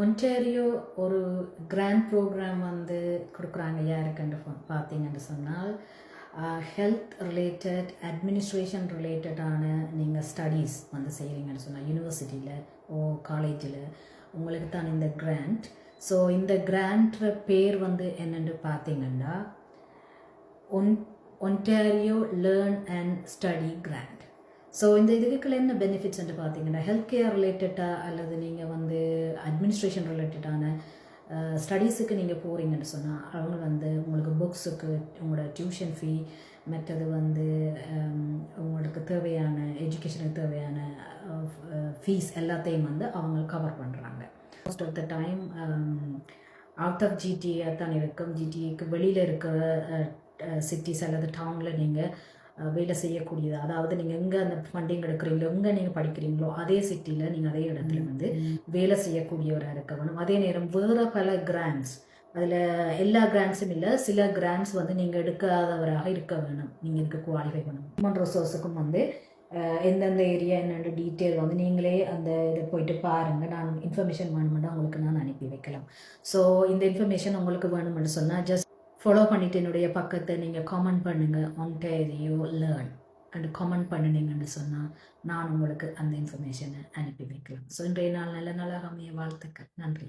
Ontario ஒரு grand program வந்து கொடுக்குறாங்க யாருக்குன்னு பார்த்தீங்கன்னு சொன்னால் ஹெல்த் ரிலேட்டட் அட்மினிஸ்ட்ரேஷன் ரிலேட்டடான நீங்கள் ஸ்டடீஸ் வந்து செய்கிறீங்கன்னு சொன்னால் யூனிவர்சிட்டியில் காலேஜில் உங்களுக்கு தான் இந்த கிராண்ட். ஸோ இந்த கிராண்ட்ற பேர் வந்து என்னென்னு பார்த்தீங்கன்னா Ontario learn and study grant. So இந்த இதுக்குள்ள என்ன பெனிஃபிட்ஸ்ன்னு பார்த்தீங்கன்னா ஹெல்த் கேர் ரிலேட்டடாக அல்லது நீங்கள் வந்து அட்மினிஸ்ட்ரேஷன் ரிலேட்டடான ஸ்டடீஸுக்கு நீங்கள் போகிறீங்கன்னு சொன்னால் அவங்க வந்து உங்களுக்கு புக்ஸுக்கு உங்களோட டியூஷன் ஃபீ மற்றது வந்து உங்களுக்கு தேவையான எஜுகேஷனுக்கு தேவையான ஃபீஸ் எல்லாத்தையும் வந்து அவங்க கவர் பண்ணுறாங்க. Most of the time out of GTA தான் இருக்கும். ஜிடிஏக்கு வெளியில் இருக்கிற சிட்டிஸ் அல்லது டவுனில் நீங்கள் வேலை செய்யக்கூடியது, அதாவது நீங்கள் எங்கே அந்த ஃபண்டிங் எடுக்கிறீங்களோ எங்கே நீங்கள் படிக்கிறீங்களோ அதே சிட்டியில் நீங்கள் அதே இடத்துல வந்து வேலை செய்யக்கூடியவராக இருக்க வேணும். அதே நேரம் வேறு பல கிராண்ட்ஸ், அதில் எல்லா கிராண்ட்ஸும் இல்லை, சில கிராண்ட்ஸ் வந்து நீங்கள் எடுக்காதவராக இருக்க வேணும். நீங்கள் இதுக்கு குவாலிஃபை பண்ணணும். ஹியூமன் ரிசோர்ஸுக்கும் வந்து எந்தெந்த ஏரியா என்னென்ன டீட்டெயில் வந்து நீங்களே அந்த இதை போயிட்டு பாருங்கள். நான் இன்ஃபர்மேஷன் வேணுமென்னா உங்களுக்கு நான் அனுப்பி வைக்கலாம். ஸோ இந்த இன்ஃபர்மேஷன் உங்களுக்கு வேணுமென்னு சொன்னால் ஜஸ்ட் ஃபாலோ பண்ணிவிட்டு என்னுடைய பக்கத்தை நீங்கள் காமெண்ட் பண்ணுங்கள் ஒன்டாரியோ லேர்ன் அண்ட் காமெண்ட் பண்ணினீங்கன்னு சொன்னால் நான் உங்களுக்கு அந்த இன்ஃபர்மேஷனை அனுப்பி வைக்கலாம். ஸோ இன்றைய நாள் நல்ல நாளாக அமைய வாழ்த்துக்கள். நன்றி.